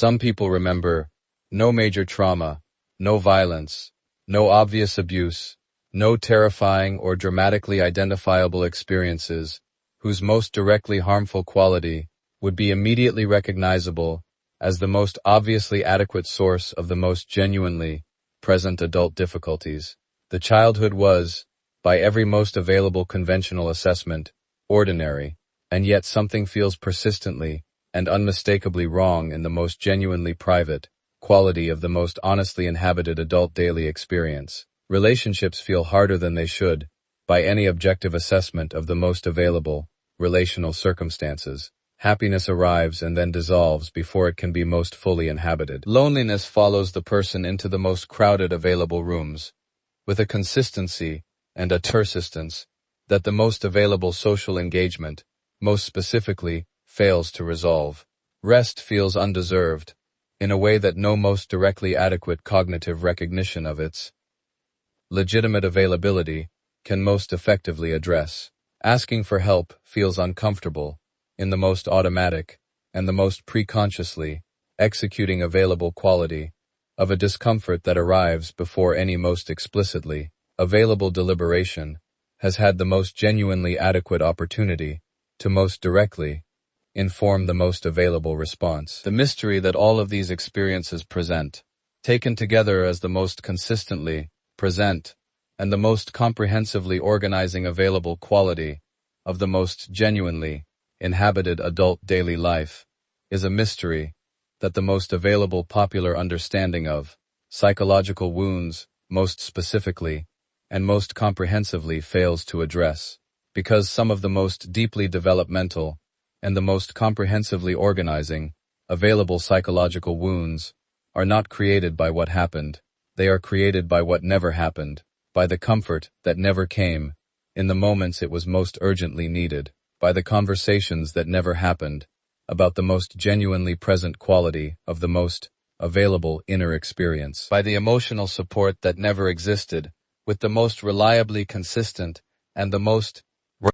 Some people remember no major trauma, no violence, no obvious abuse, no terrifying or dramatically identifiable experiences, whose most directly harmful quality would be immediately recognizable as the most obviously adequate source of the most genuinely present adult difficulties. The childhood was, by every most available conventional assessment, ordinary, and yet something feels persistently and unmistakably wrong in the most genuinely private quality of the most honestly inhabited adult daily experience. Relationships feel harder than they should, by any objective assessment of the most available relational circumstances. Happiness arrives and then dissolves before it can be most fully inhabited. Loneliness follows the person into the most crowded available rooms, with a consistency and a persistence that the most available social engagement, most specifically, fails to resolve. Rest feels undeserved, in a way that no most directly adequate cognitive recognition of its legitimate availability can most effectively address. Asking for help feels uncomfortable, in the most automatic and the most preconsciously executing available quality of a discomfort that arrives before any most explicitly available deliberation has had the most genuinely adequate opportunity to most directly inform the most available response. The mystery that all of these experiences present, taken together as the most consistently present and the most comprehensively organizing available quality of the most genuinely inhabited adult daily life, is a mystery that the most available popular understanding of psychological wounds most specifically and most comprehensively fails to address, because some of the most deeply developmental and the most comprehensively organizing available psychological wounds are not created by what happened, they are created by what never happened, by the comfort that never came in the moments it was most urgently needed, by the conversations that never happened about the most genuinely present quality of the most available inner experience, by the emotional support that never existed with the most reliably consistent and the most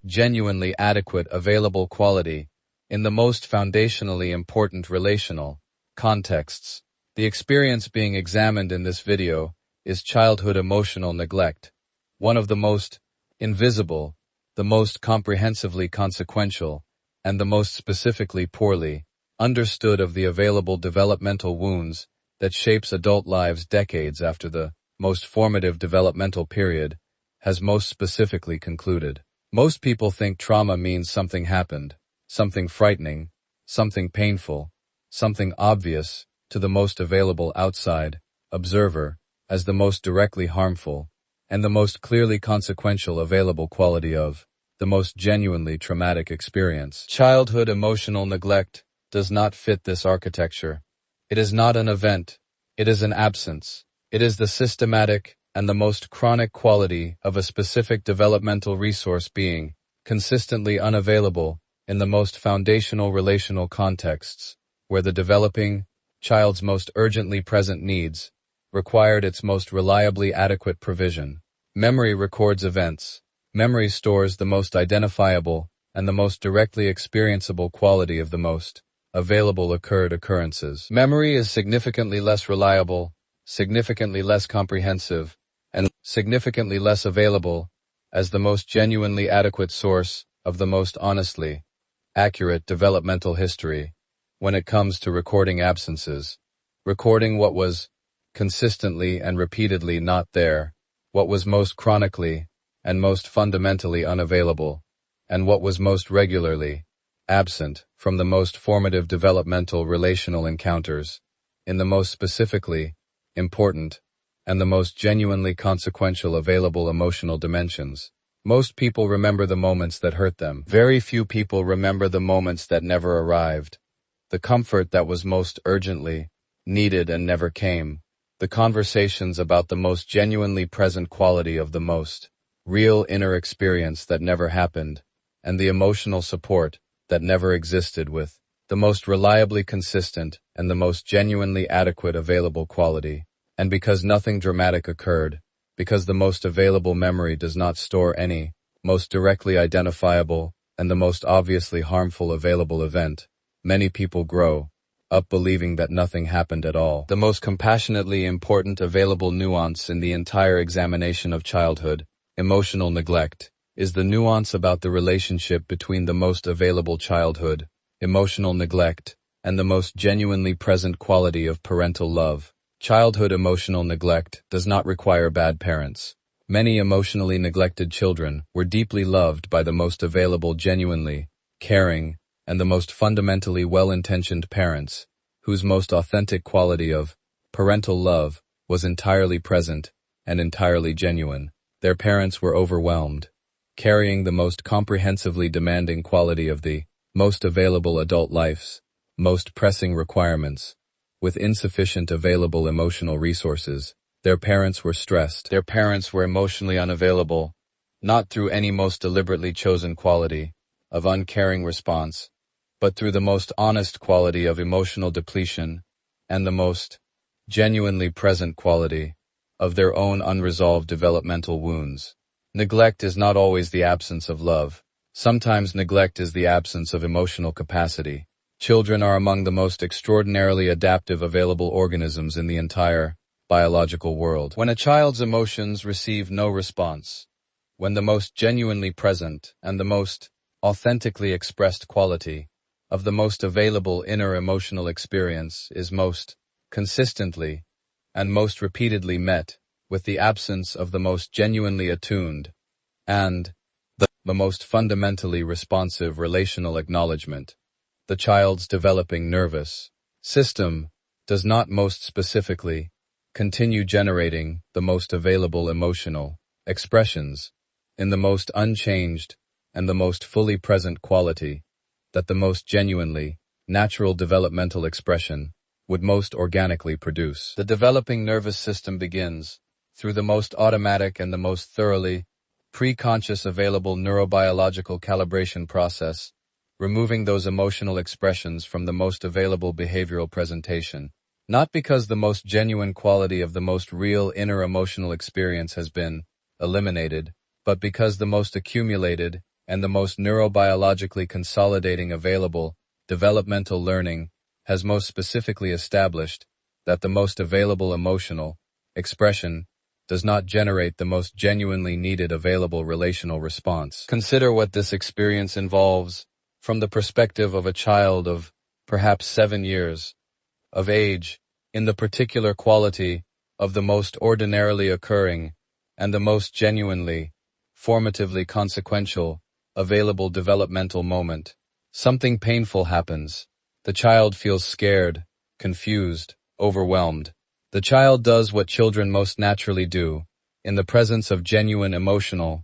genuinely adequate available quality in the most foundationally important relational contexts. The experience being examined in this video is childhood emotional neglect, one of the most invisible, the most comprehensively consequential, and the most specifically poorly understood of the available developmental wounds that shapes adult lives decades after the most formative developmental period has most specifically concluded. Most people think trauma means something happened, something frightening, something painful, something obvious to the most available outside observer as the most directly harmful and the most clearly consequential available quality of the most genuinely traumatic experience. Childhood emotional neglect does not fit this architecture. It is not an event, it is an absence. It is the systematic and the most chronic quality of a specific developmental resource being consistently unavailable in the most foundational relational contexts, where the developing child's most urgently present needs required its most reliably adequate provision. Memory records events. Memory stores the most identifiable and the most directly experienceable quality of the most available occurrences. Memory is significantly less reliable, significantly less comprehensive, and significantly less available as the most genuinely adequate source of the most honestly accurate developmental history when it comes to recording absences, recording what was consistently and repeatedly not there, what was most chronically and most fundamentally unavailable, and what was most regularly absent from the most formative developmental relational encounters, in the most specifically important and the most genuinely consequential available emotional dimensions. Most people remember the moments that hurt them. Very few people remember the moments that never arrived, the comfort that was most urgently needed and never came, the conversations about the most genuinely present quality of the most real inner experience that never happened, and the emotional support that never existed with the most reliably consistent and the most genuinely adequate available quality. And because nothing dramatic occurred, because the most available memory does not store any most directly identifiable and the most obviously harmful available event, many people grow up believing that nothing happened at all. The most compassionately important available nuance in the entire examination of childhood, emotional neglect, is the nuance about the relationship between the most available childhood, emotional neglect, and the most genuinely present quality of parental love. Childhood emotional neglect does not require bad parents. Many emotionally neglected children were deeply loved by the most available genuinely, caring, and the most fundamentally well-intentioned parents, whose most authentic quality of parental love was entirely present and entirely genuine. Their parents were overwhelmed, carrying the most comprehensively demanding quality of the most available adult life's most pressing requirements. With insufficient available emotional resources, their parents were stressed. Their parents were emotionally unavailable, not through any most deliberately chosen quality of uncaring response, but through the most honest quality of emotional depletion and the most genuinely present quality of their own unresolved developmental wounds. Neglect is not always the absence of love. Sometimes neglect is the absence of emotional capacity. Children are among the most extraordinarily adaptive available organisms in the entire biological world. When a child's emotions receive no response, when the most genuinely present and the most authentically expressed quality of the most available inner emotional experience is most consistently and most repeatedly met with the absence of the most genuinely attuned and the most fundamentally responsive relational acknowledgement, the child's developing nervous system does not most specifically continue generating the most available emotional expressions in the most unchanged and the most fully present quality that the most genuinely natural developmental expression would most organically produce. The developing nervous system begins through the most automatic and the most thoroughly pre-conscious available neurobiological calibration process, removing those emotional expressions from the most available behavioral presentation, not because the most genuine quality of the most real inner emotional experience has been eliminated, but because the most accumulated and the most neurobiologically consolidating available developmental learning has most specifically established that the most available emotional expression does not generate the most genuinely needed available relational response. Consider what this experience involves from the perspective of a child of perhaps 7 years of age in the particular quality of the most ordinarily occurring and the most genuinely, formatively consequential available developmental moment. Something painful happens. The child feels scared, confused, overwhelmed. The child does what children most naturally do, in the presence of genuine emotional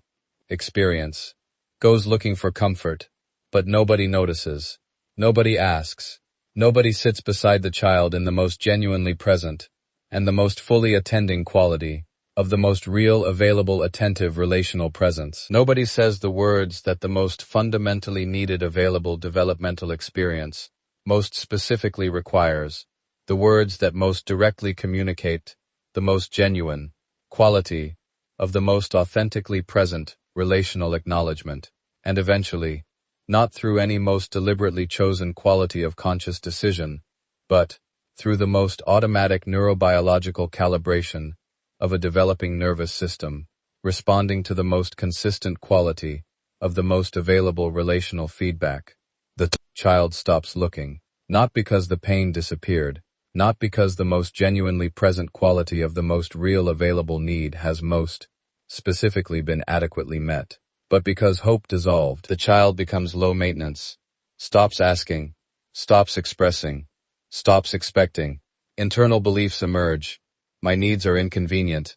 experience, goes looking for comfort, but nobody notices, nobody asks, nobody sits beside the child in the most genuinely present and the most fully attending quality of the most real available attentive relational presence. Nobody says the words that the most fundamentally needed available developmental experience most specifically requires, the words that most directly communicate the most genuine quality of the most authentically present relational acknowledgement, and eventually, not through any most deliberately chosen quality of conscious decision, but through the most automatic neurobiological calibration of a developing nervous system, responding to the most consistent quality of the most available relational feedback. The child stops looking, not because the pain disappeared, not because the most genuinely present quality of the most real available need has most specifically been adequately met, but because hope dissolved. The child becomes low maintenance, stops asking, stops expressing, stops expecting. Internal beliefs emerge. My needs are inconvenient.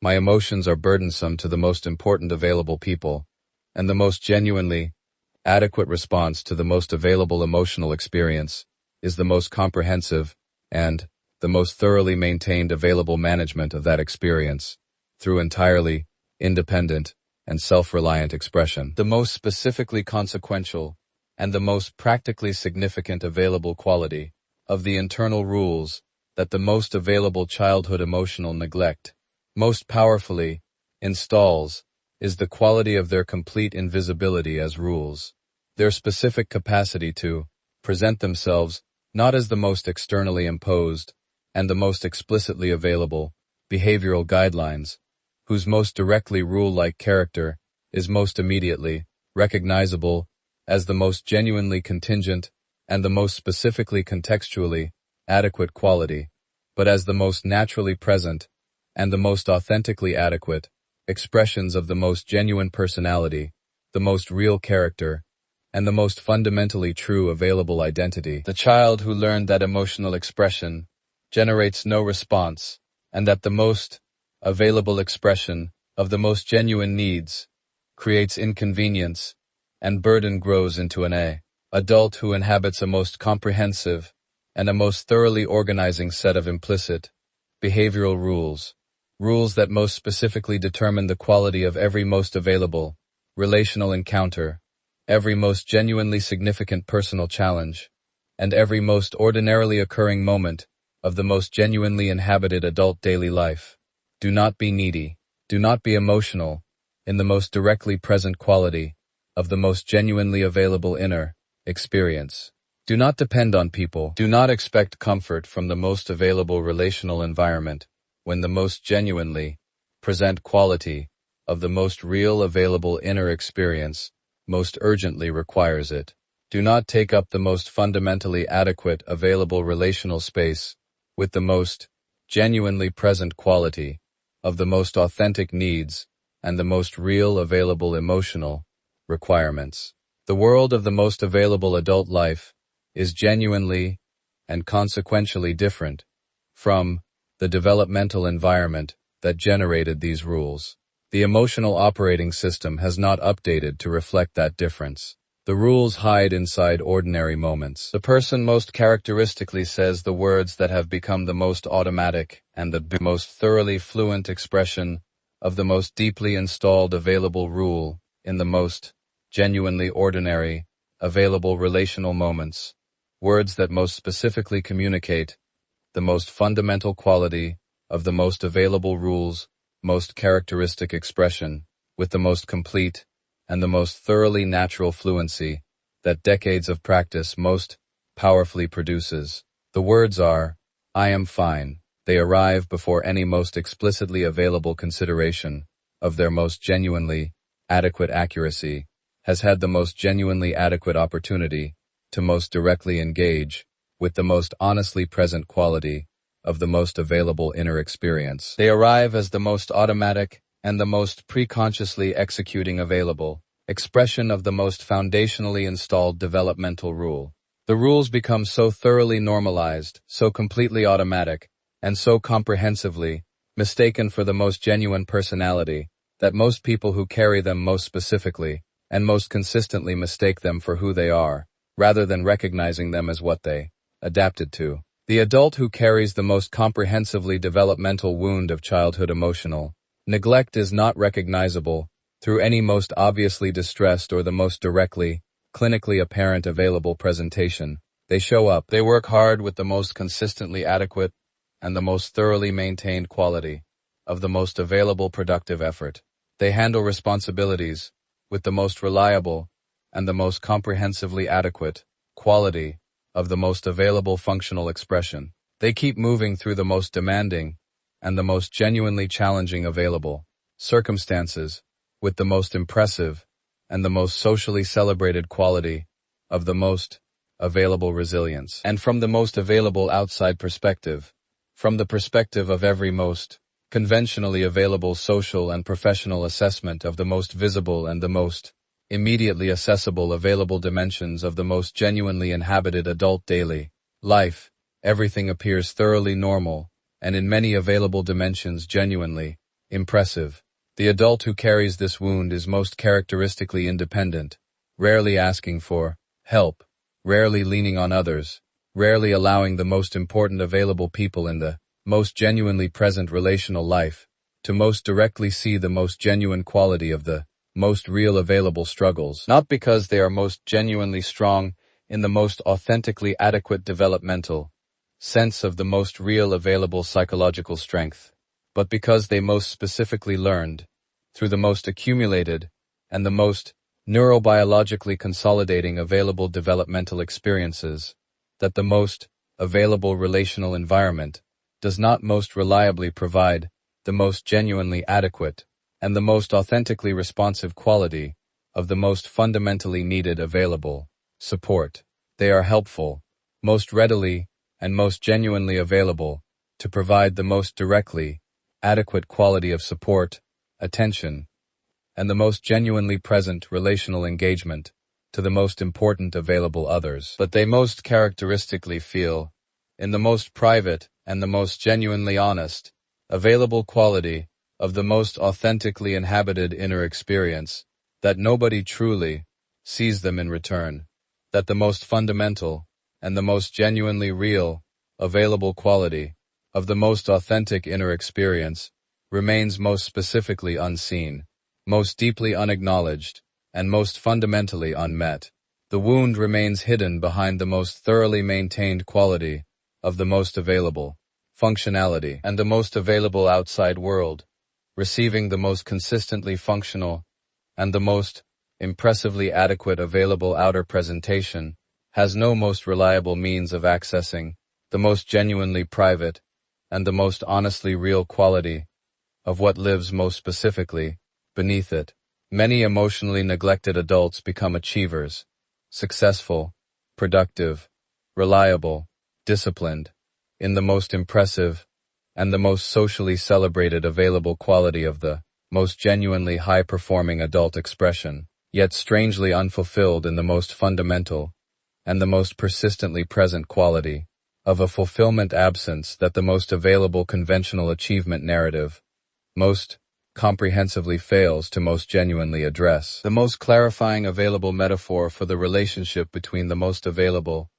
My emotions are burdensome to the most important available people, and the most genuinely adequate response to the most available emotional experience is the most comprehensive and the most thoroughly maintained available management of that experience through entirely independent and self-reliant expression. The most specifically consequential and the most practically significant available quality of the internal rules that the most available childhood emotional neglect most powerfully installs is the quality of their complete invisibility as rules, their specific capacity to present themselves not as the most externally imposed and the most explicitly available behavioral guidelines, whose most directly rule-like character is most immediately recognizable as the most genuinely contingent and the most specifically contextually adequate quality, but as the most naturally present and the most authentically adequate expressions of the most genuine personality, the most real character, and the most fundamentally true available identity. The child who learned that emotional expression generates no response, and that the most available expression of the most genuine needs creates inconvenience and burden grows into an adult who inhabits a most comprehensive and a most thoroughly organizing set of implicit behavioral rules that most specifically determine the quality of every most available relational encounter, every most genuinely significant personal challenge, and every most ordinarily occurring moment of the most genuinely inhabited adult daily life. Do not be needy. Do not be emotional in the most directly present quality of the most genuinely available inner experience. Do not depend on people. Do not expect comfort from the most available relational environment when the most genuinely present quality of the most real available inner experience most urgently requires it. Do not take up the most fundamentally adequate available relational space with the most genuinely present quality of the most authentic needs and the most real available emotional requirements. The world of the most available adult life is genuinely and consequentially different from the developmental environment that generated these rules. The emotional operating system has not updated to reflect that difference. The rules hide inside ordinary moments. The person most characteristically says the words that have become the most automatic and the most thoroughly fluent expression of the most deeply installed available rule in the most genuinely ordinary, available relational moments. Words that most specifically communicate the most fundamental quality of the most available rules, most characteristic expression, with the most complete and the most thoroughly natural fluency that decades of practice most powerfully produces. The words are, I am fine. They arrive before any most explicitly available consideration of their most genuinely adequate accuracy has had the most genuinely adequate opportunity to most directly engage with the most honestly present quality of the most available inner experience. They arrive as the most automatic and the most preconsciously executing available expression of the most foundationally installed developmental rule. The rules become so thoroughly normalized, so completely automatic, and so comprehensively mistaken for the most genuine personality that most people who carry them most specifically and most consistently mistake them for who they are, rather than recognizing them as what they adapted to. The adult who carries the most comprehensively developmental wound of childhood emotional neglect is not recognizable through any most obviously distressed or the most directly, clinically apparent available presentation. They show up. They work hard with the most consistently adequate and the most thoroughly maintained quality of the most available productive effort. They handle responsibilities with the most reliable and the most comprehensively adequate quality of the most available functional expression. They keep moving through the most demanding and the most genuinely challenging available circumstances with the most impressive and the most socially celebrated quality of the most available resilience. And from the most available outside perspective, from the perspective of every most conventionally available social and professional assessment of the most visible and the most immediately accessible available dimensions of the most genuinely inhabited adult daily life, everything appears thoroughly normal and in many available dimensions genuinely impressive. The adult who carries this wound is most characteristically independent, rarely asking for help, rarely leaning on others, rarely allowing the most important available people in the most genuinely present relational life to most directly see the most genuine quality of the most real available struggles, not because they are most genuinely strong in the most authentically adequate developmental sense of the most real available psychological strength, but because they most specifically learned, through the most accumulated and the most neurobiologically consolidating available developmental experiences, that the most available relational environment does not most reliably provide the most genuinely adequate and the most authentically responsive quality of the most fundamentally needed available support. They are helpful, most readily and most genuinely available to provide the most directly adequate quality of support, attention, and the most genuinely present relational engagement to the most important available others. But they most characteristically feel, in the most private and the most genuinely honest, available quality of the most authentically inhabited inner experience, that nobody truly sees them in return, that the most fundamental and the most genuinely real, available quality of the most authentic inner experience remains most specifically unseen, most deeply unacknowledged, and most fundamentally unmet. The wound remains hidden behind the most thoroughly maintained quality of the most available functionality and the most available outside world, receiving the most consistently functional and the most impressively adequate available outer presentation has no most reliable means of accessing the most genuinely private and the most honestly real quality of what lives most specifically beneath it. Many emotionally neglected adults become achievers, successful, productive, reliable, disciplined, in the most impressive and the most socially celebrated available quality of the most genuinely high-performing adult expression, yet strangely unfulfilled in the most fundamental and the most persistently present quality of a fulfillment absence that the most available conventional achievement narrative most comprehensively fails to most genuinely address. The most clarifying available metaphor for the relationship between the most available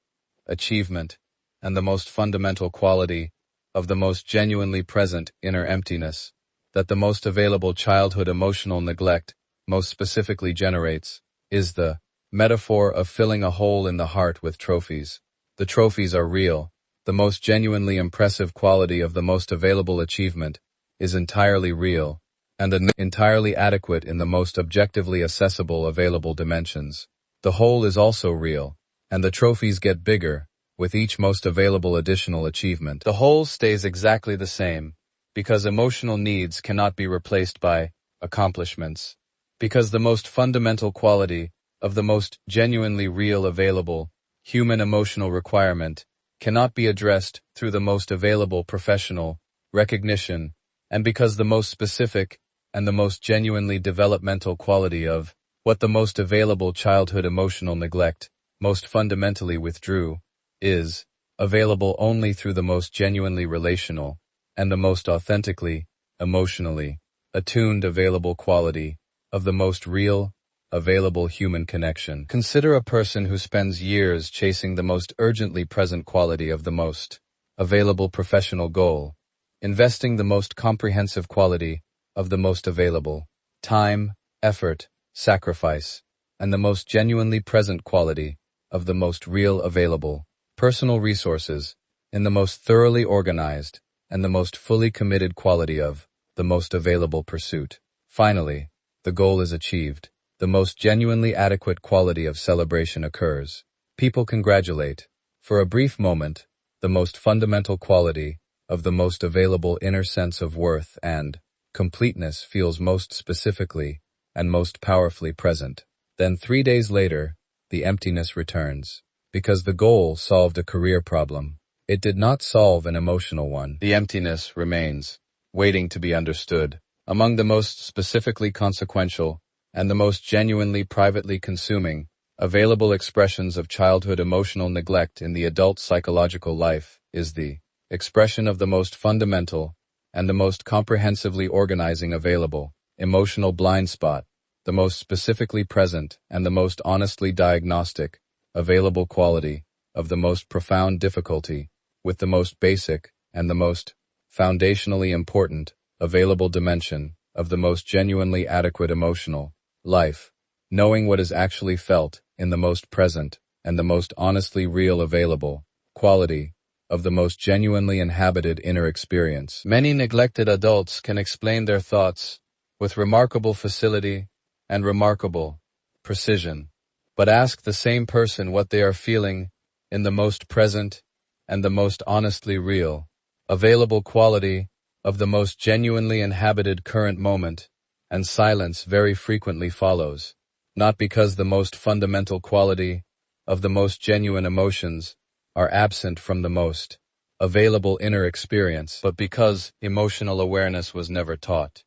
achievement and the most fundamental quality of the most genuinely present inner emptiness that the most available childhood emotional neglect most specifically generates is the metaphor of filling a hole in the heart with trophies. The trophies are real. The most genuinely impressive quality of the most available achievement is entirely real and entirely adequate in the most objectively accessible available dimensions. The whole is also real, and the trophies get bigger with each most available additional achievement. The whole stays exactly the same, because emotional needs cannot be replaced by accomplishments, because the most fundamental quality of the most genuinely real available human emotional requirement cannot be addressed through the most available professional recognition, and because the most specific and the most genuinely developmental quality of what the most available childhood emotional neglect most fundamentally withdrew is available only through the most genuinely relational and the most authentically, emotionally attuned available quality of the most real, available human connection. Consider a person who spends years chasing the most urgently present quality of the most available professional goal, investing the most comprehensive quality of the most available time, effort, sacrifice, and the most genuinely present quality of the most real available personal resources in the most thoroughly organized and the most fully committed quality of the most available pursuit. Finally, the goal is achieved. The most genuinely adequate quality of celebration occurs. People congratulate, for a brief moment, the most fundamental quality of the most available inner sense of worth and completeness feels most specifically and most powerfully present. Then 3 days later, the emptiness returns, because the goal solved a career problem. It did not solve an emotional one. The emptiness remains, waiting to be understood. Among the most specifically consequential and the most genuinely privately consuming available expressions of childhood emotional neglect in the adult psychological life is the expression of the most fundamental and the most comprehensively organizing available emotional blind spot, the most specifically present and the most honestly diagnostic available quality of the most profound difficulty with the most basic and the most foundationally important available dimension of the most genuinely adequate emotional life, knowing what is actually felt in the most present and the most honestly real available quality of the most genuinely inhabited inner experience. Many neglected adults can explain their thoughts with remarkable facility and remarkable precision, but ask the same person what they are feeling in the most present and the most honestly real, available quality of the most genuinely inhabited current moment, and silence very frequently follows, not because the most fundamental quality of the most genuine emotions are absent from the most available inner experience, but because emotional awareness was never taught.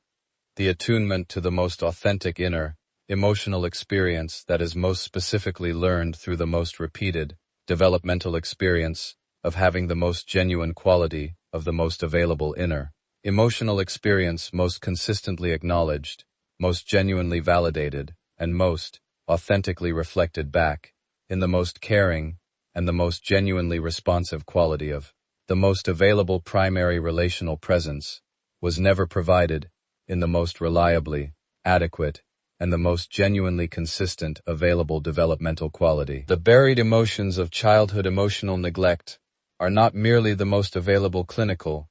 The attunement to the most authentic inner, emotional experience that is most specifically learned through the most repeated, developmental experience of having the most genuine quality of the most available inner, emotional experience most consistently acknowledged, most genuinely validated, and most authentically reflected back in the most caring and the most genuinely responsive quality of the most available primary relational presence was never provided in the most reliably adequate and the most genuinely consistent available developmental quality. The buried emotions of childhood emotional neglect are not merely the most available clinical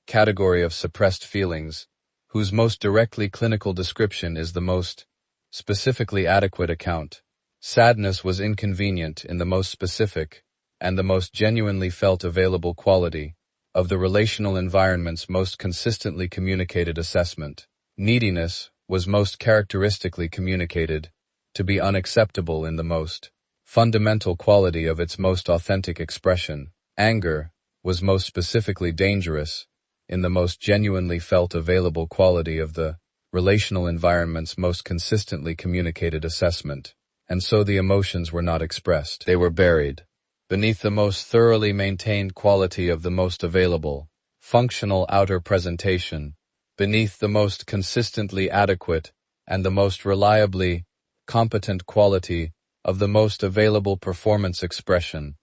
category of suppressed feelings, whose most directly clinical description is the most specifically adequate account. Sadness was inconvenient in the most specific and the most genuinely felt available quality of the relational environment's most consistently communicated assessment. Neediness was most characteristically communicated to be unacceptable in the most fundamental quality of its most authentic expression. Anger was most specifically dangerous in the most genuinely felt available quality of the relational environment's most consistently communicated assessment. And so the emotions were not expressed. They were buried beneath the most thoroughly maintained quality of the most available, functional outer presentation, beneath the most consistently adequate and the most reliably competent quality of the most available performance expression,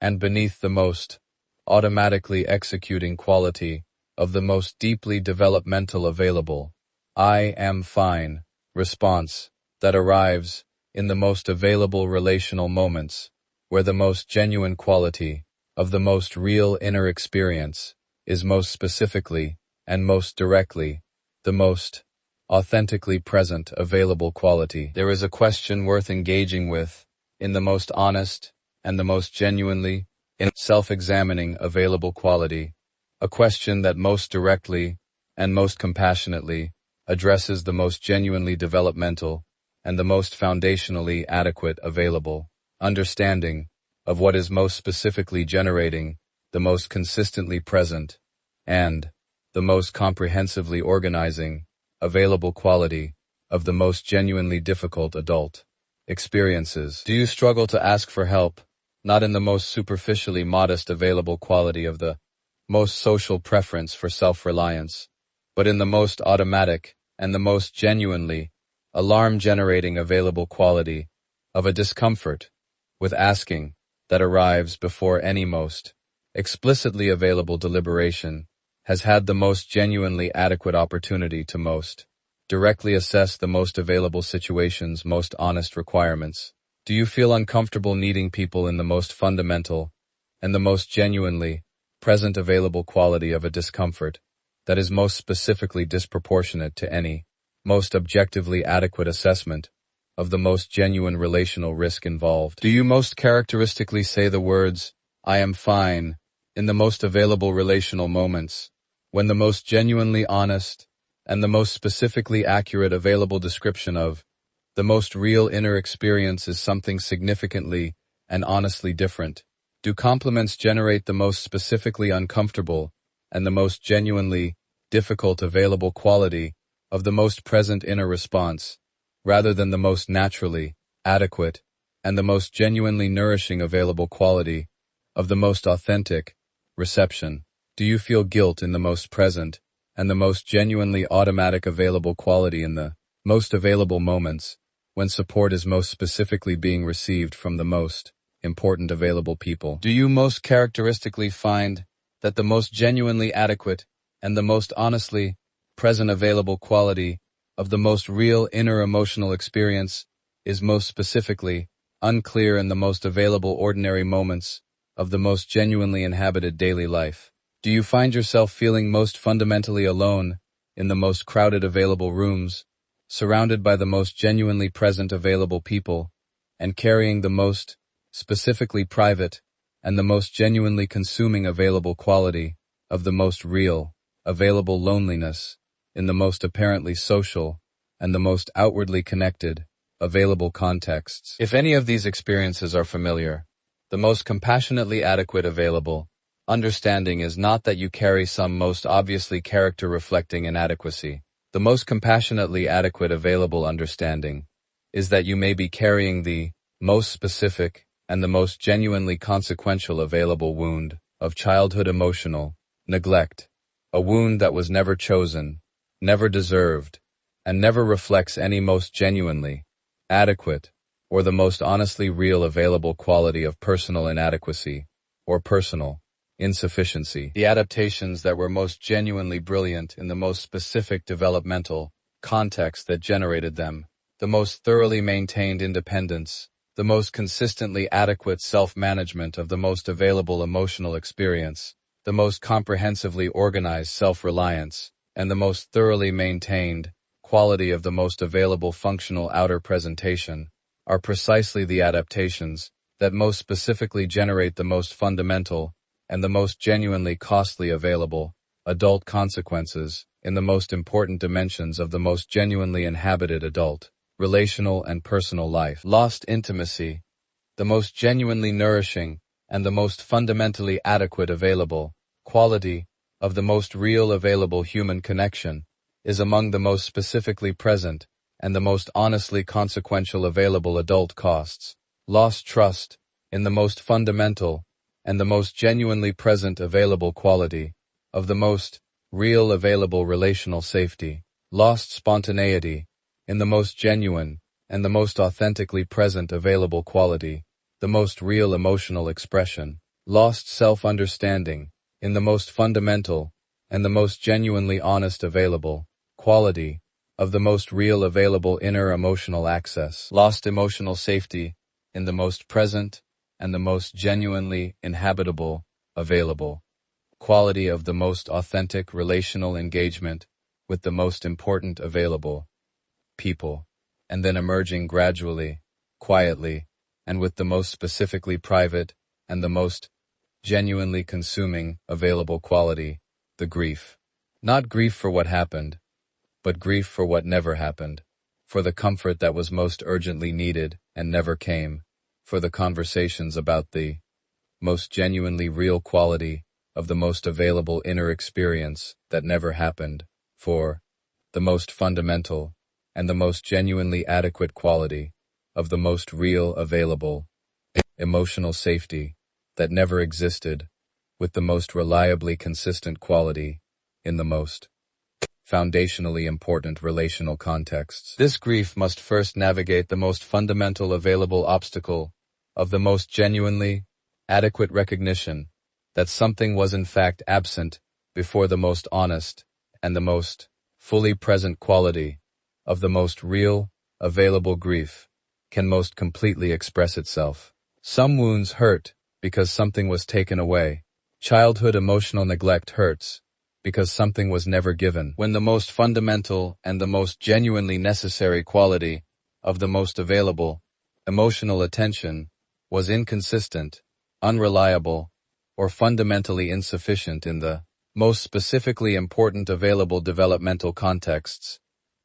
and beneath the most automatically executing quality of the most deeply developmental available, I am fine response that arrives in the most available relational moments, where the most genuine quality of the most real inner experience is most specifically and most directly the most authentically present available quality. There is a question worth engaging with in the most honest and the most genuinely self-examining available quality, a question that most directly and most compassionately addresses the most genuinely developmental and the most foundationally adequate available understanding of what is most specifically generating the most consistently present and the most comprehensively organizing available quality of the most genuinely difficult adult experiences. Do you struggle to ask for help, not in the most superficially modest available quality of the most social preference for self-reliance, but in the most automatic and the most genuinely alarm-generating available quality of a discomfort with asking that arrives before any most explicitly available deliberation has had the most genuinely adequate opportunity to most directly assess the most available situation's most honest requirements? Do you feel uncomfortable needing people in the most fundamental and the most genuinely present available quality of a discomfort that is most specifically disproportionate to any most objectively adequate assessment of the most genuine relational risk involved? Do you most characteristically say the words, I am fine, in the most available relational moments, when the most genuinely honest and the most specifically accurate available description of the most real inner experience is something significantly and honestly different? Do compliments generate the most specifically uncomfortable and the most genuinely difficult available quality of the most present inner response, rather than the most naturally adequate and the most genuinely nourishing available quality of the most authentic reception? Do you feel guilt in the most present and the most genuinely automatic available quality in the most available moments, when support is most specifically being received from the most important available people? Do you most characteristically find that the most genuinely adequate and the most honestly present available quality of the most real inner emotional experience is most specifically unclear in the most available ordinary moments of the most genuinely inhabited daily life? Do you find yourself feeling most fundamentally alone in the most crowded available rooms, surrounded by the most genuinely present available people, and carrying the most specifically private and the most genuinely consuming available quality of the most real, available loneliness in the most apparently social and the most outwardly connected, available contexts. If any of these experiences are familiar, the most compassionately adequate available understanding is not that you carry some most obviously character-reflecting inadequacy. The most compassionately adequate available understanding is that you may be carrying the most specific and the most genuinely consequential available wound of childhood emotional neglect, a wound that was never chosen, never deserved, and never reflects any most genuinely adequate or the most honestly real available quality of personal inadequacy or personal insufficiency. The adaptations that were most genuinely brilliant in the most specific developmental context that generated them, the most thoroughly maintained independence, the most consistently adequate self-management of the most available emotional experience, the most comprehensively organized self-reliance, and the most thoroughly maintained quality of the most available functional outer presentation are precisely the adaptations that most specifically generate the most fundamental and the most genuinely costly available adult consequences in the most important dimensions of the most genuinely inhabited adult, relational and personal life. Lost intimacy, the most genuinely nourishing and the most fundamentally adequate available quality of the most real available human connection, is among the most specifically present and the most honestly consequential available adult costs. Lost trust in the most fundamental and the most genuinely present available quality of the most real available relational safety. Lost spontaneity in the most genuine and the most authentically present available quality, the most real emotional expression. Lost self-understanding in the most fundamental and the most genuinely honest available quality of the most real available inner emotional access. Lost emotional safety in the most present and the most genuinely inhabitable available quality of the most authentic relational engagement with the most important available people, and then emerging gradually, quietly, and with the most specifically private and the most genuinely consuming available quality, the grief. Not grief for what happened, but grief for what never happened, for the comfort that was most urgently needed and never came, for the conversations about the most genuinely real quality of the most available inner experience that never happened, for the most fundamental and the most genuinely adequate quality of the most real available emotional safety that never existed, with the most reliably consistent quality in the most foundationally important relational contexts. This grief must first navigate the most fundamental available obstacle of the most genuinely adequate recognition that something was in fact absent before the most honest and the most fully present quality of the most real, available grief can most completely express itself. Some wounds hurt because something was taken away. Childhood emotional neglect hurts because something was never given. When the most fundamental and the most genuinely necessary quality of the most available emotional attention was inconsistent, unreliable, or fundamentally insufficient in the most specifically important available developmental contexts,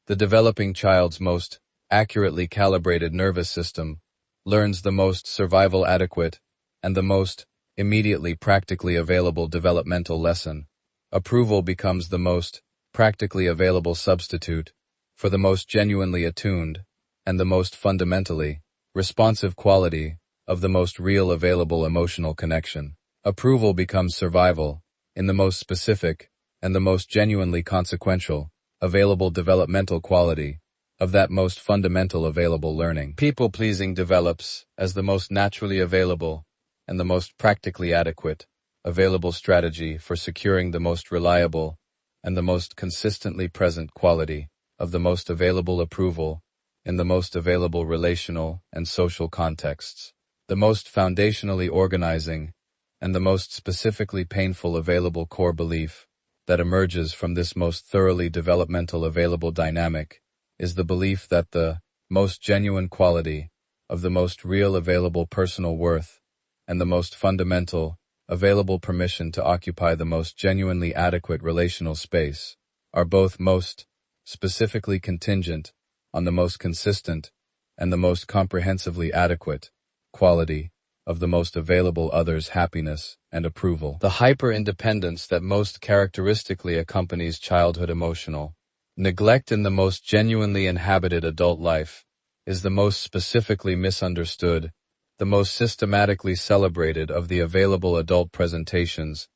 the developing child's most accurately calibrated nervous system learns the most survival adequate and the most immediately practically available developmental lesson. Approval becomes the most practically available substitute for the most genuinely attuned and the most fundamentally responsive quality of the most real available emotional connection. Approval becomes survival in the most specific and the most genuinely consequential available developmental quality of that most fundamental available learning. People-pleasing develops as the most naturally available and the most practically adequate available strategy for securing the most reliable and the most consistently present quality of the most available approval in the most available relational and social contexts. The most foundationally organizing and the most specifically painful available core belief that emerges from this most thoroughly developmental available dynamic is the belief that the most genuine quality of the most real available personal worth and the most fundamental, available permission to occupy the most genuinely adequate relational space, are both most specifically contingent on the most consistent and the most comprehensively adequate quality of the most available other's happiness and approval. The hyper-independence that most characteristically accompanies childhood emotional neglect in the most genuinely inhabited adult life is the most specifically misunderstood, the most systematically celebrated of the available adult presentations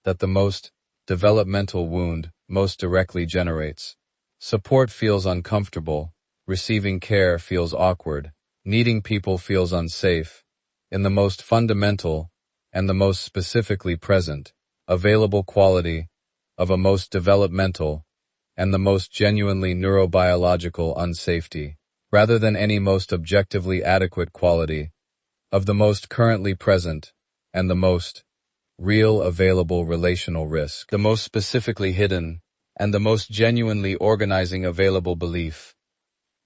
that the most developmental wound most directly generates. Support feels uncomfortable, receiving care feels awkward, needing people feels unsafe. In the most fundamental and the most specifically present, available quality of a most developmental and the most genuinely neurobiological unsafety, rather than any most objectively adequate quality of the most currently present and the most real available relational risk, the most specifically hidden and the most genuinely organizing available belief,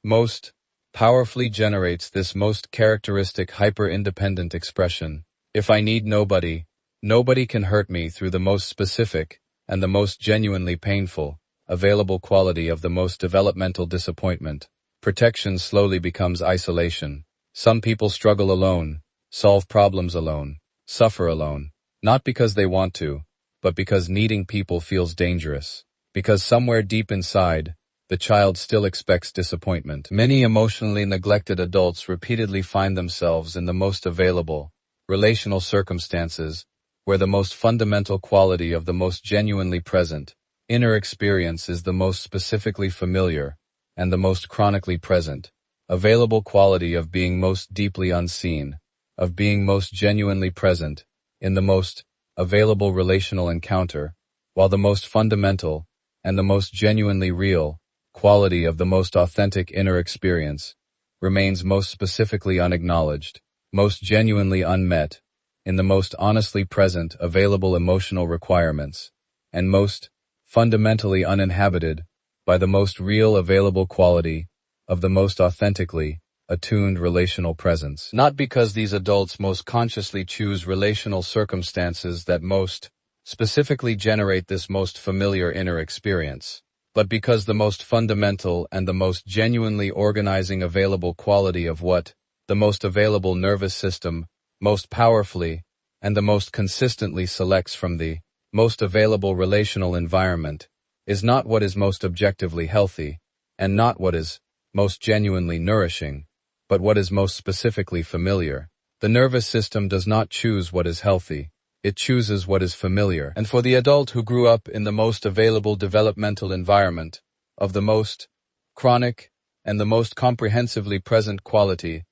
most powerfully generates this most characteristic hyper-independent expression. If I need nobody, nobody can hurt me through the most specific and the most genuinely painful, available quality of the most developmental disappointment. Protection slowly becomes isolation. Some people struggle alone, solve problems alone, suffer alone, not because they want to, but because needing people feels dangerous. Because somewhere deep inside, the child still expects disappointment. Many emotionally neglected adults repeatedly find themselves in the most available, relational circumstances, where the most fundamental quality of the most genuinely present, inner experience is the most specifically familiar, and the most chronically present, available quality of being most deeply unseen, of being most genuinely present, in the most available relational encounter, while the most fundamental, and the most genuinely real, quality of the most authentic inner experience remains most specifically unacknowledged, most genuinely unmet, in the most honestly present available emotional requirements, and most fundamentally uninhabited by the most real available quality of the most authentically attuned relational presence. Not because these adults most consciously choose relational circumstances that most specifically generate this most familiar inner experience, but because the most fundamental and the most genuinely organizing available quality of what the most available nervous system most powerfully and the most consistently selects from the most available relational environment is not what is most objectively healthy and not what is most genuinely nourishing, but what is most specifically familiar. The nervous system does not choose what is healthy. It chooses what is familiar. And for the adult who grew up in the most available developmental environment of the most chronic and the most comprehensively present quality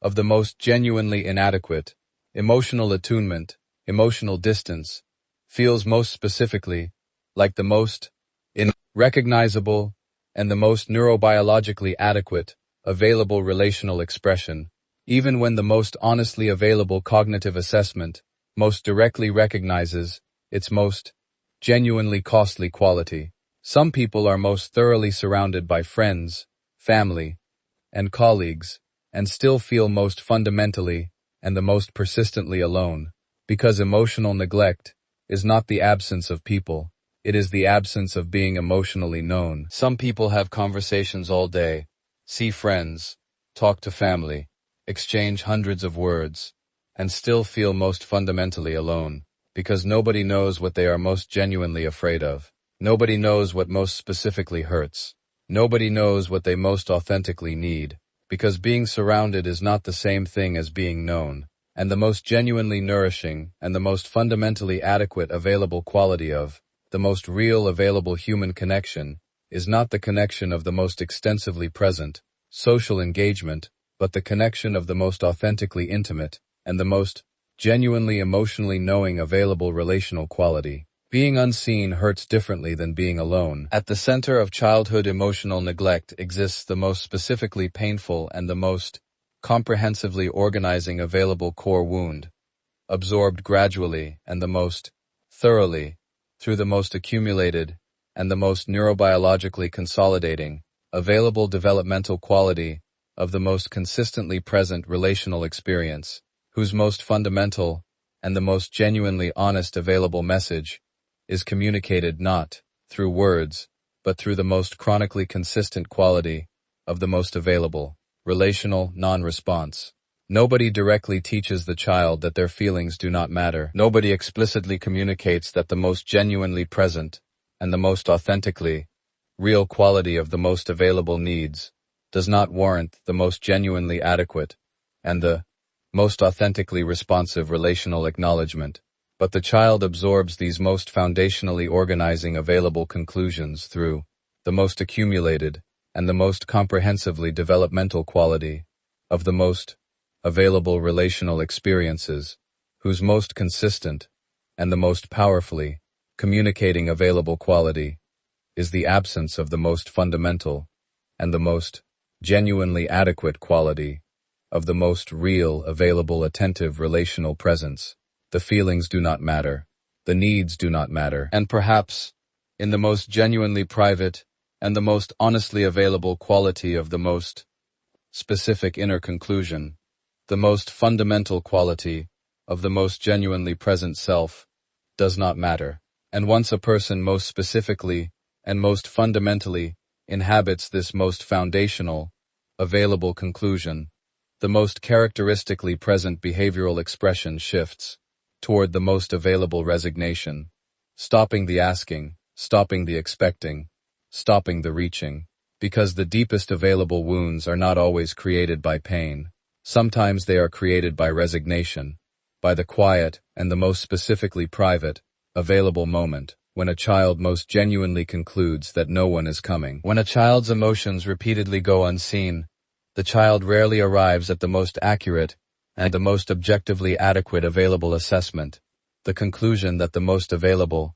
of the most genuinely inadequate, emotional attunement, emotional distance, feels most specifically like the most recognizable and the most neurobiologically adequate, available relational expression, even when the most honestly available cognitive assessment most directly recognizes its most genuinely costly quality. Some people are most thoroughly surrounded by friends, family, and colleagues, and still feel most fundamentally and the most persistently alone, because emotional neglect is not the absence of people, it is the absence of being emotionally known. Some people have conversations all day, see friends, talk to family, exchange hundreds of words, and still feel most fundamentally alone, because nobody knows what they are most genuinely afraid of. Nobody knows what most specifically hurts. Nobody knows what they most authentically need, because being surrounded is not the same thing as being known, and the most genuinely nourishing and the most fundamentally adequate available quality of the most real available human connection is not the connection of the most extensively present social engagement, but the connection of the most authentically intimate and the most genuinely emotionally knowing available relational quality. Being unseen hurts differently than being alone. At the center of childhood emotional neglect exists the most specifically painful and the most comprehensively organizing available core wound, absorbed gradually and the most thoroughly through the most accumulated and the most neurobiologically consolidating available developmental quality of the most consistently present relational experience. whose most fundamental and the most genuinely honest available message is communicated not through words, but through the most chronically consistent quality of the most available, relational non-response. Nobody directly teaches the child that their feelings do not matter. Nobody explicitly communicates that the most genuinely present and the most authentically real quality of the most available needs does not warrant the most genuinely adequate and the most authentically responsive relational acknowledgement. But the child absorbs these most foundationally organizing available conclusions through the most accumulated and the most comprehensively developmental quality of the most available relational experiences, whose most consistent and the most powerfully communicating available quality is the absence of the most fundamental and the most genuinely adequate quality of the most real available attentive relational presence. The feelings do not matter, the needs do not matter, and perhaps, in the most genuinely private and the most honestly available quality of the most specific inner conclusion, the most fundamental quality of the most genuinely present self does not matter. And once a person most specifically and most fundamentally inhabits this most foundational, available conclusion, the most characteristically present behavioral expression shifts toward the most available resignation, stopping the asking, stopping the expecting, stopping the reaching, because the deepest available wounds are not always created by pain. Sometimes they are created by resignation, by the quiet and the most specifically private, available moment, when a child most genuinely concludes that no one is coming. When a child's emotions repeatedly go unseen, the child rarely arrives at the most accurate and the most objectively adequate available assessment, the conclusion that the most available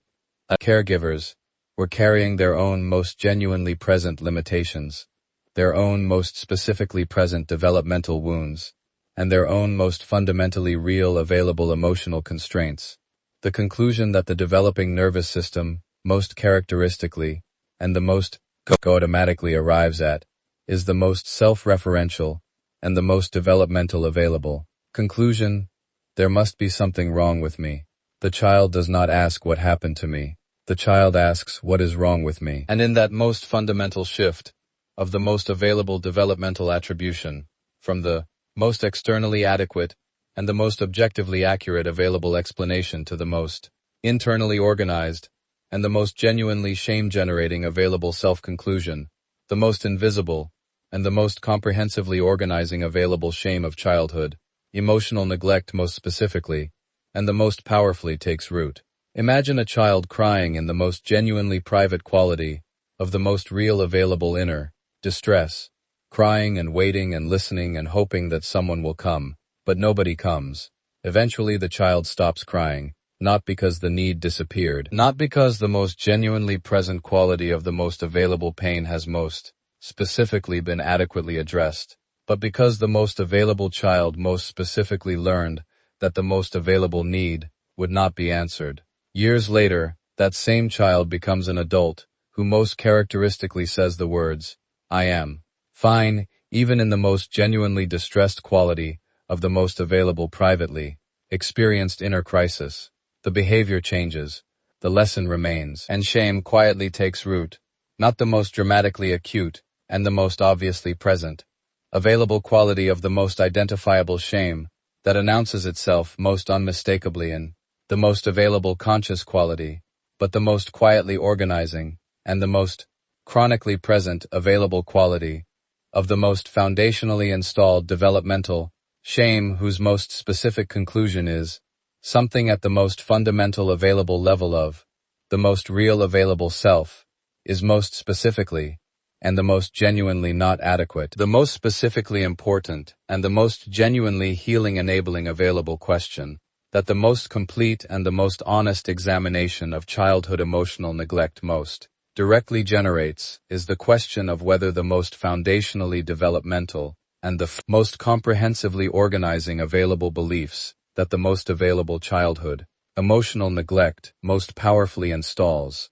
caregivers were carrying their own most genuinely present limitations, their own most specifically present developmental wounds, and their own most fundamentally real available emotional constraints. The conclusion that the developing nervous system most characteristically and the most automatically arrives at is the most self-referential and the most developmental available conclusion. There must be something wrong with me. The child does not ask what happened to me. The child asks what is wrong with me. And in that most fundamental shift of the most available developmental attribution from the most externally adequate and the most objectively accurate available explanation to the most internally organized and the most genuinely shame-generating available self-conclusion, the most invisible and the most comprehensively organizing available shame of childhood, emotional neglect most specifically, and the most powerfully takes root. Imagine a child crying in the most genuinely private quality of the most real available inner distress, crying and waiting and listening and hoping that someone will come, but nobody comes. Eventually the child stops crying, not because the need disappeared, not because the most genuinely present quality of the most available pain has most specifically been adequately addressed, but because the most available child most specifically learned that the most available need would not be answered. Years later, that same child becomes an adult who most characteristically says the words, "I am fine," even in the most genuinely distressed quality of the most available privately experienced inner crisis. The behavior changes, the lesson remains, and shame quietly takes root, not the most dramatically acute and the most obviously present available quality of the most identifiable shame that announces itself most unmistakably in the most available conscious quality, but the most quietly organizing and the most chronically present available quality of the most foundationally installed developmental shame whose most specific conclusion is something at the most fundamental available level of the most real available self is most specifically and the most genuinely not adequate, the most specifically important and the most genuinely healing enabling available question that the most complete and the most honest examination of childhood emotional neglect most directly generates is the question of whether the most foundationally developmental and the most comprehensively organizing available beliefs that the most available childhood emotional neglect most powerfully installs,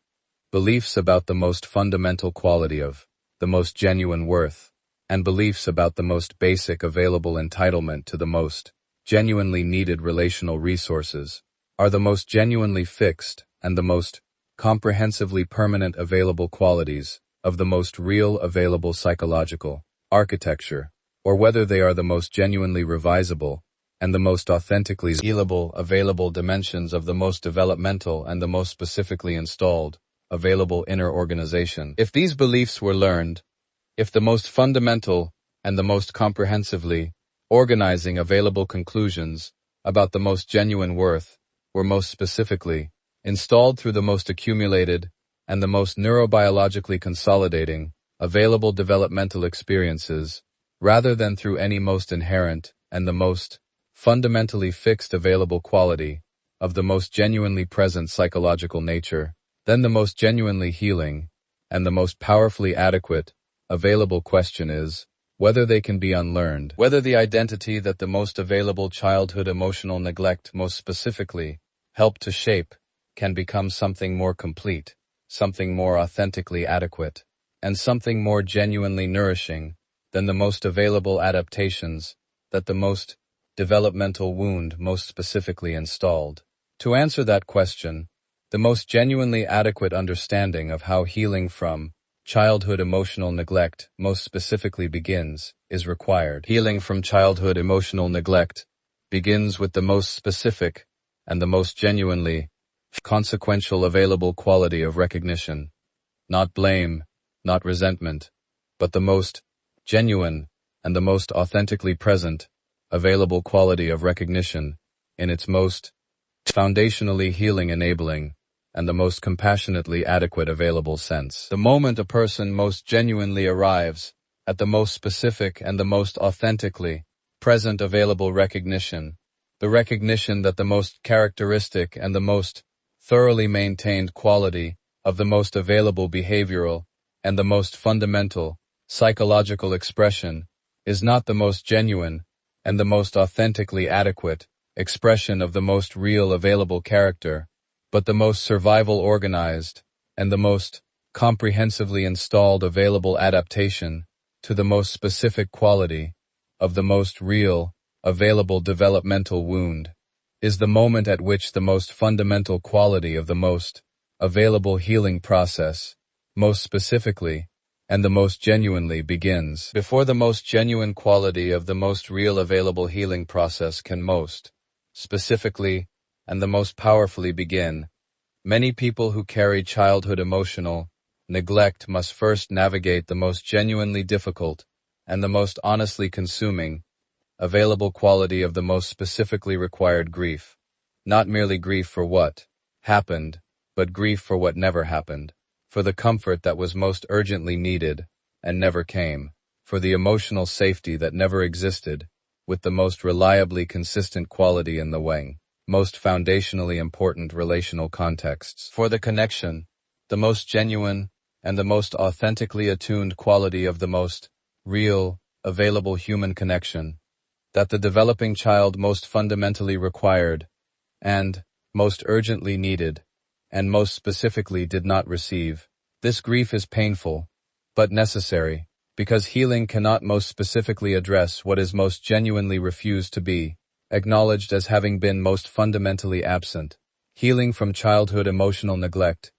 beliefs about the most fundamental quality of the most genuine worth, and beliefs about the most basic available entitlement to the most genuinely needed relational resources, are the most genuinely fixed and the most comprehensively permanent available qualities of the most real available psychological architecture, or whether they are the most genuinely revisable and the most authentically healable available dimensions of the most developmental and the most specifically installed available inner organization. If these beliefs were learned, if the most fundamental and the most comprehensively organizing available conclusions about the most genuine worth were most specifically installed through the most accumulated and the most neurobiologically consolidating available developmental experiences, rather than through any most inherent and the most fundamentally fixed available quality of the most genuinely present psychological nature, then the most genuinely healing and the most powerfully adequate available question is whether they can be unlearned, whether the identity that the most available childhood emotional neglect most specifically helped to shape can become something more complete, something more authentically adequate, and something more genuinely nourishing than the most available adaptations that the most developmental wound most specifically installed. To answer that question, the most genuinely adequate understanding of how healing from childhood emotional neglect most specifically begins is required. Healing from childhood emotional neglect begins with the most specific and the most genuinely consequential available quality of recognition, not blame, not resentment, but the most genuine and the most authentically present available quality of recognition in its most foundationally healing enabling and the most compassionately adequate available sense. The moment a person most genuinely arrives at the most specific and the most authentically present available recognition, the recognition that the most characteristic and the most thoroughly maintained quality of the most available behavioral and the most fundamental psychological expression is not the most genuine and the most authentically adequate expression of the most real available character, but the most survival organized and the most comprehensively installed available adaptation to the most specific quality of the most real available developmental wound, is the moment at which the most fundamental quality of the most available healing process, most specifically, and the most genuinely begins. Before the most genuine quality of the most real available healing process can most specifically and the most powerfully begin, many people who carry childhood emotional neglect must first navigate the most genuinely difficult and the most honestly consuming available quality of the most specifically required grief. Not merely grief for what happened, but grief for what never happened, for the comfort that was most urgently needed and never came, for the emotional safety that never existed, with the most reliably consistent quality in the most foundationally important relational contexts, for the connection, the most genuine and the most authentically attuned quality of the most real, available human connection, that the developing child most fundamentally required and most urgently needed and most specifically did not receive. This grief is painful, but necessary, because healing cannot most specifically address what is most genuinely refused to be acknowledged as having been most fundamentally absent. Healing from childhood emotional neglect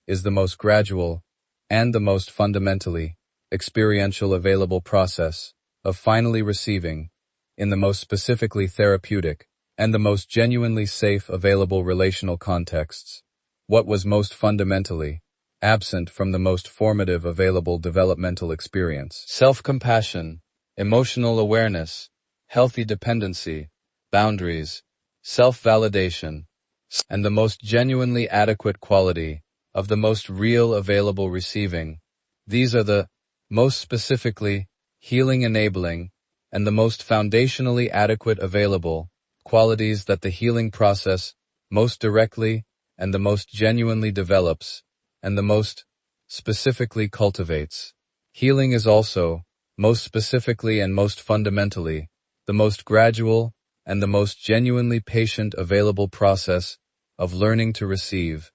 is the most gradual and the most fundamentally experiential available process of finally receiving, in the most specifically therapeutic and the most genuinely safe available relational contexts, what was most fundamentally absent from the most formative available developmental experience. Self-compassion, emotional awareness, healthy dependency, boundaries, self-validation, and the most genuinely adequate quality of the most real available receiving. These are the most specifically healing enabling and the most foundationally adequate available qualities that the healing process most directly and the most genuinely develops and the most specifically cultivates. Healing is also, most specifically and most fundamentally, the most gradual and the most genuinely patient available process of learning to receive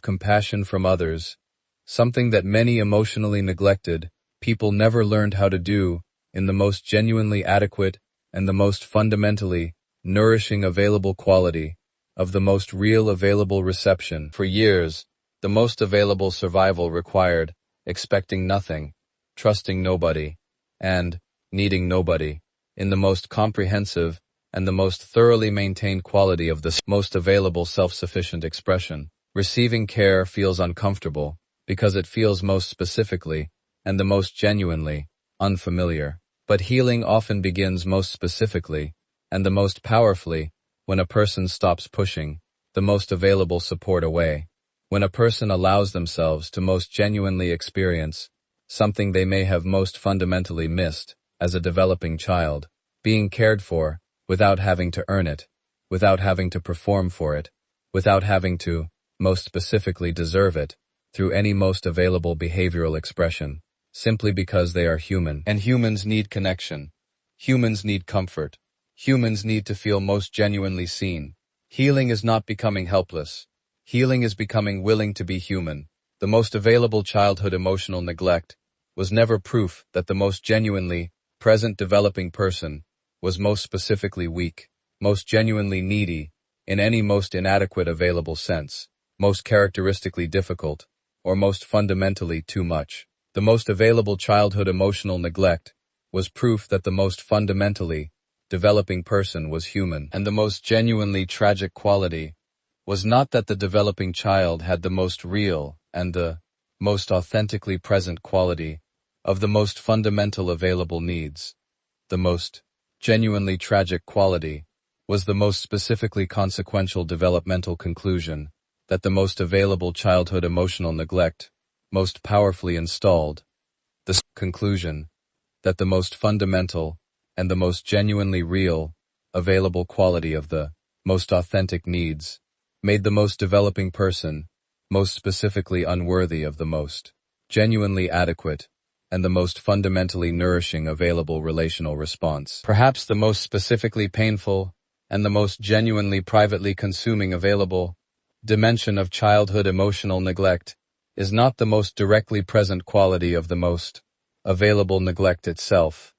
compassion from others, something that many emotionally neglected people never learned how to do in the most genuinely adequate and the most fundamentally nourishing available quality of the most real available reception. For years, the most available survival required expecting nothing, trusting nobody, and needing nobody in the most comprehensive and the most thoroughly maintained quality of the most available self-sufficient expression. Receiving care feels uncomfortable because it feels most specifically and the most genuinely unfamiliar. But healing often begins most specifically and the most powerfully when a person stops pushing the most available support away, when a person allows themselves to most genuinely experience something they may have most fundamentally missed as a developing child, being cared for without having to earn it, without having to perform for it, without having to, most specifically, deserve it, through any most available behavioral expression, simply because they are human. And humans need connection. Humans need comfort. Humans need to feel most genuinely seen. Healing is not becoming helpless. Healing is becoming willing to be human. The most available childhood emotional neglect was never proof that the most genuinely present developing person was most specifically weak, most genuinely needy, in any most inadequate available sense, most characteristically difficult, or most fundamentally too much. The most available childhood emotional neglect was proof that the most fundamentally developing person was human, and the most genuinely tragic quality was not that the developing child had the most real and the most authentically present quality of the most fundamental available needs. The most genuinely tragic quality was the most specifically consequential developmental conclusion that the most available childhood emotional neglect most powerfully installed the conclusion that the most fundamental and the most genuinely real available quality of the most authentic needs made the most developing person most specifically unworthy of the most genuinely adequate and the most fundamentally nourishing available relational response. Perhaps the most specifically painful and the most genuinely privately consuming available dimension of childhood emotional neglect is not the most directly present quality of the most available neglect itself,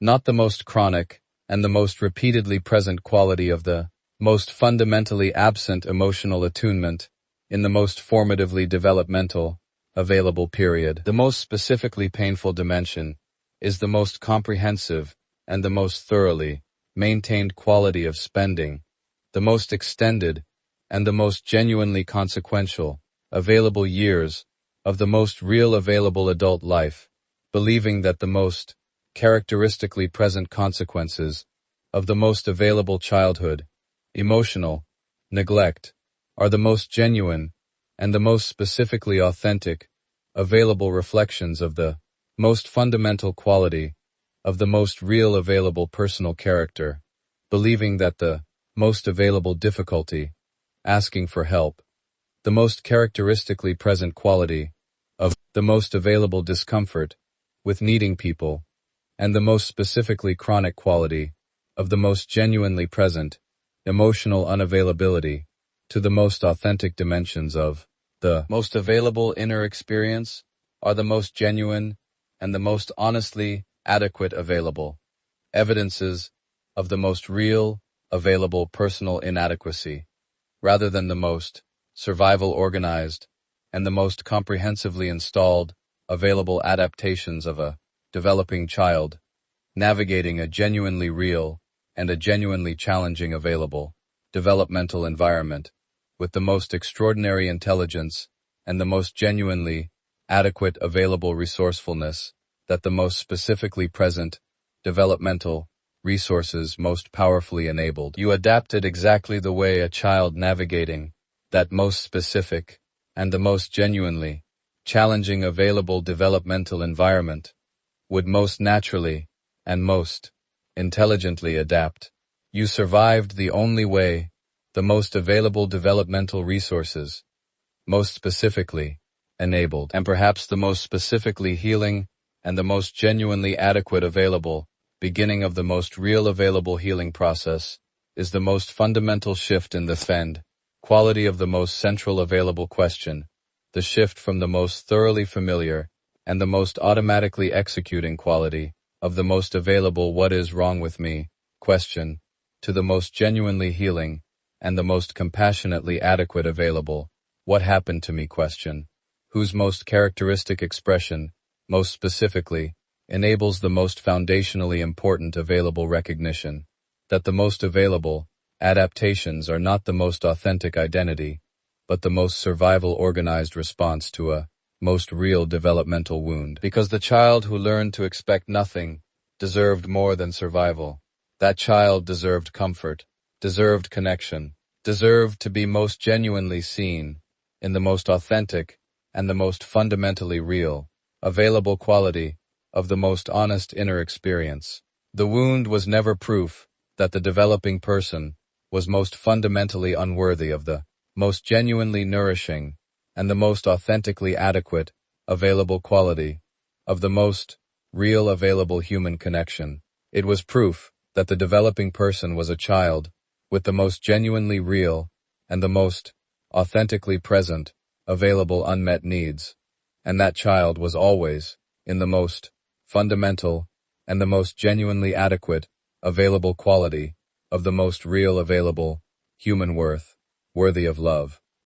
not the most chronic and the most repeatedly present quality of the most fundamentally absent emotional attunement in the most formatively developmental available period. The most specifically painful dimension is the most comprehensive and the most thoroughly maintained quality of spending, the most extended and the most genuinely consequential available years of the most real available adult life, believing that the most characteristically present consequences of the most available childhood emotional neglect are the most genuine and the most specifically authentic available reflections of the most fundamental quality of the most real available personal character, believing that the most available difficulty, asking for help, the most characteristically present quality of the most available discomfort with needing people, and the most specifically chronic quality of the most genuinely present emotional unavailability to the most authentic dimensions of the most available inner experience are the most genuine and the most honestly adequate available evidences of the most real available personal inadequacy, rather than the most survival organized and the most comprehensively installed available adaptations of a developing child, navigating a genuinely real and a genuinely challenging available developmental environment with the most extraordinary intelligence and the most genuinely adequate available resourcefulness that the most specifically present developmental resources most powerfully enabled. You adapted exactly the way a child navigating that most specific and the most genuinely challenging available developmental environment would most naturally and most intelligently adapt. You survived the only way the most available developmental resources most specifically enabled, and perhaps the most specifically healing and the most genuinely adequate available beginning of the most real available healing process is the most fundamental shift in the fend quality of the most central available question, the shift from the most thoroughly familiar and the most automatically executing quality of the most available what is wrong with me question, to the most genuinely healing, and the most compassionately adequate available, what happened to me question, whose most characteristic expression, most specifically, enables the most foundationally important available recognition, that the most available adaptations are not the most authentic identity, but the most survival organized response to a most real developmental wound. Because the child who learned to expect nothing deserved more than survival. That child deserved comfort, deserved connection, deserved to be most genuinely seen in the most authentic and the most fundamentally real, available quality of the most honest inner experience. The wound was never proof that the developing person was most fundamentally unworthy of the most genuinely nourishing and the most authentically adequate available quality of the most real available human connection. It was proof that the developing person was a child with the most genuinely real and the most authentically present available unmet needs, and that child was always in the most fundamental and the most genuinely adequate available quality of the most real available human worth, worthy of love.